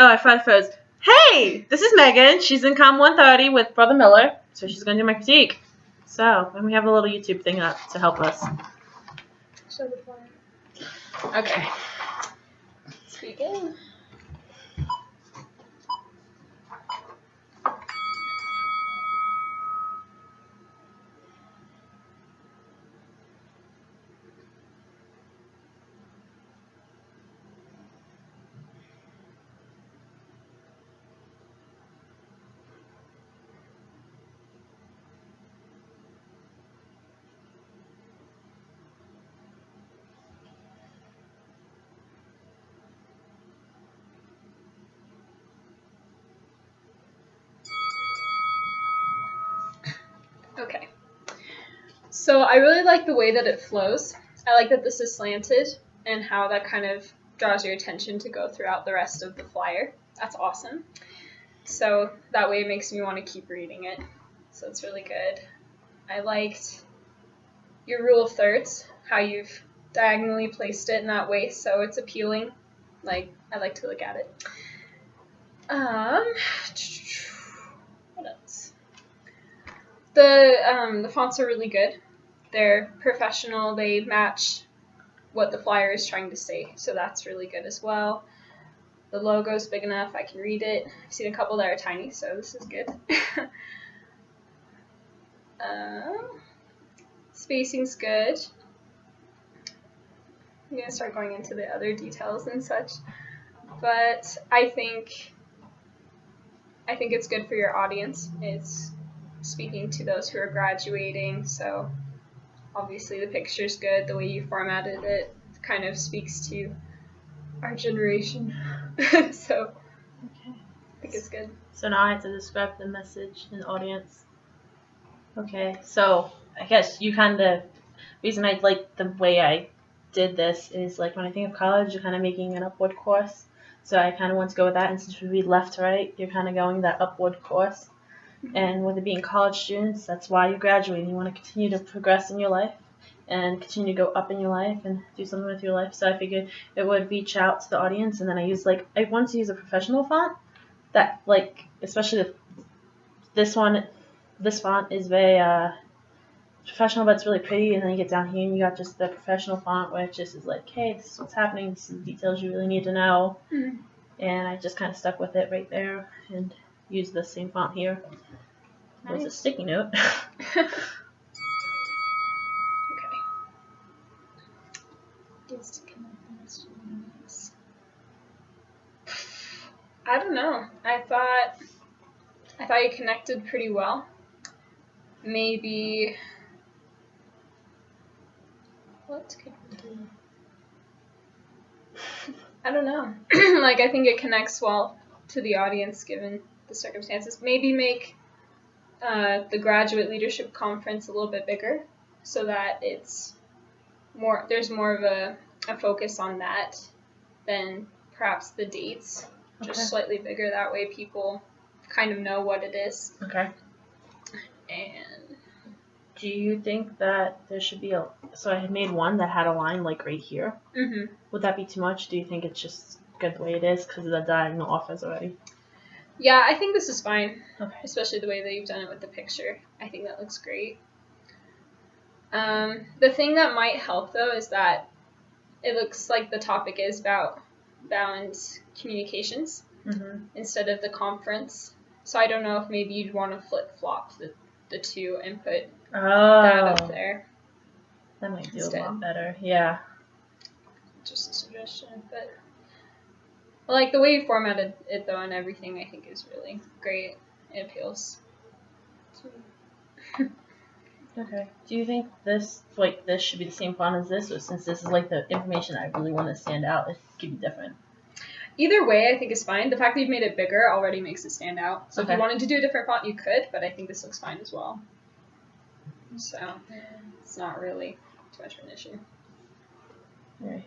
Oh, I forgot froze. Hey, this is Megan. She's in Comm 130 with Brother Miller, so she's going to do my critique. So, and we have a little YouTube thing up to help us. Show the flyer. Okay. Let's begin. Okay. So I really like the way that it flows. I like that this is slanted and how that kind of draws your attention to go throughout the rest of the flyer. That's awesome. So that way it makes me want to keep reading it. So it's really good. I liked your rule of thirds, how you've diagonally placed it in that way so it's appealing. Like, I like to look at it. What else? The fonts are really good. They're professional. They match what the flyer is trying to say, so that's really good as well. The logo's big enough. I can read it. I've seen a couple that are tiny, so this is good. Spacing's good. I'm going to start going into the other details and such, but I think it's good for your audience. It's speaking to those who are graduating, so obviously the picture's good. The way you formatted it kind of speaks to our generation. So Okay. I think it's good. So now I have to describe the message and audience. Okay, so I guess you reason I like the way I did this is like when I think of college, you're kind of making an upward course. So I kind of want to go with that. And since we read left to right, you're kind of going that upward course. And with it being college students, that's why you graduate. You want to continue to progress in your life and continue to go up in your life and do something with your life. So I figured it would reach out to the audience. And then I wanted to use a professional font that, like, especially this font is very professional, but it's really pretty. And then you get down here and you got just the professional font where it just is like, hey, this is what's happening. This is the details you really need to know. Mm-hmm. And I just kind of stuck with it right there and used the same font here. There's a sticky note. Okay. I don't know. I thought you connected pretty well. Maybe what could we do? I don't know. Like, I think it connects well to the audience given the circumstances. Maybe make the graduate leadership conference a little bit bigger so that there's more of a focus on that than perhaps the dates. Okay. Just slightly bigger. That way people kind of know what it is. Okay. And do you think that there should be so I had made one that had a line like right here. mm-hmm. Would that be too much? Do you think it's just good the way it is because of the diagonal offers already? Yeah, I think this is fine. Okay. Especially the way that you've done it with the picture. I think that looks great. The thing that might help though is that it looks like the topic is about balanced communications instead of the conference. So I don't know if maybe you'd want to flip-flop the two and put that up there. That might do instead. a lot better. Yeah. Just a suggestion, but like the way you formatted it though and everything, I think is really great. It appeals to me. Okay. Do you think this should be the same font as this, or since this is like the information I really want to stand out, it could be different? Either way, I think is fine. The fact that you've made it bigger already makes it stand out. So okay. If you wanted to do a different font, you could, but I think this looks fine as well. So it's not really too much of an issue. Right.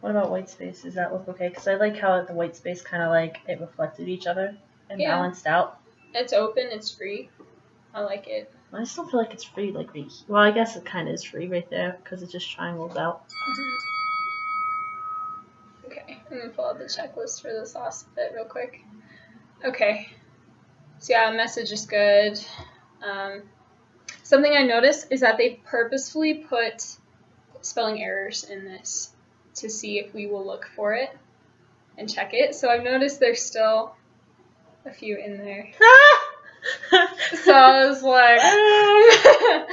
What about white space? Does that look okay? Because I like how the white space kind of like it reflected each other and balanced out. It's open. It's free. I like it. I just don't feel like it's free. Well, I guess it kind of is free right there because it just triangles out. Okay. I'm gonna pull out the checklist for this last bit real quick. Okay. So yeah, message is good. Something I noticed is that they purposefully put spelling errors in this to see if we will look for it and check it. So I've noticed there's still a few in there. So I was like,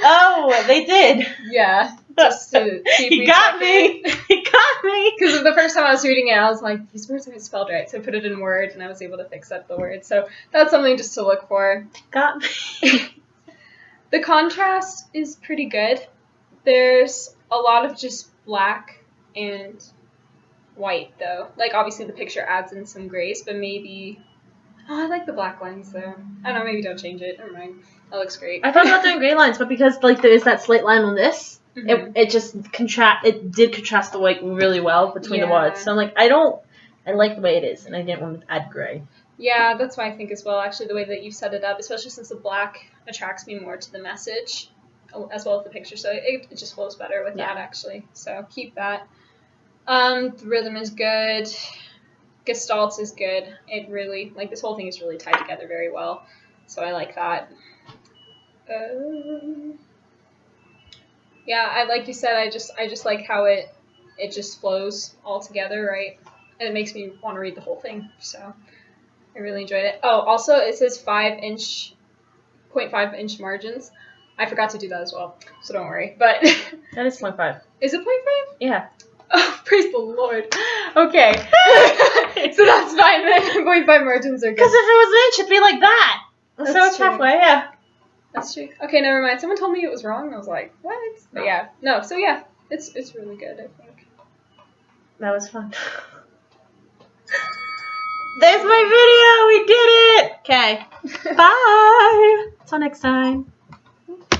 oh, they did. Yeah, just to see if He we got check me. it. He got me. Because the first time I was reading it, I was like, these words aren't spelled right. So I put it in Word, and I was able to fix up the word. So that's something just to look for. Got me. The contrast is pretty good. There's a lot of just black and white, though. Like, obviously the picture adds in some grays, but maybe... Oh, I like the black lines, though. I don't know, maybe don't change it. Never mind. That looks great. I thought about doing gray lines, but because like there is that slate line on this, Mhm. it just did contrast the white really well between the words. So I'm like, I like the way it is, and I didn't want to add gray. Yeah, that's why I think as well, actually, the way that you set it up, especially since the black attracts me more to the message, as well as the picture, so it just flows better with that, actually. So keep that. The rhythm is good. Gestalt is good. It really, like, this whole thing is really tied together very well, so I like that. Yeah, like you said, I just like how it just flows all together, right? And it makes me want to read the whole thing, so I really enjoyed it. Oh, also it says 0.5 inch margins. I forgot to do that as well, so don't worry. But That is 0.5. Is it 0.5? Yeah. Oh, praise the Lord. Okay. So that's fine then. 0.5 margins are good. Because if it was an inch, it'd be like that. That's so it's true. halfway, yeah. That's true. Okay, never mind. Someone told me it was wrong. I was like, what? But yeah, no. So yeah, it's really good, I think. That was fun. There's my video. We did it. Okay. Bye. Till next time.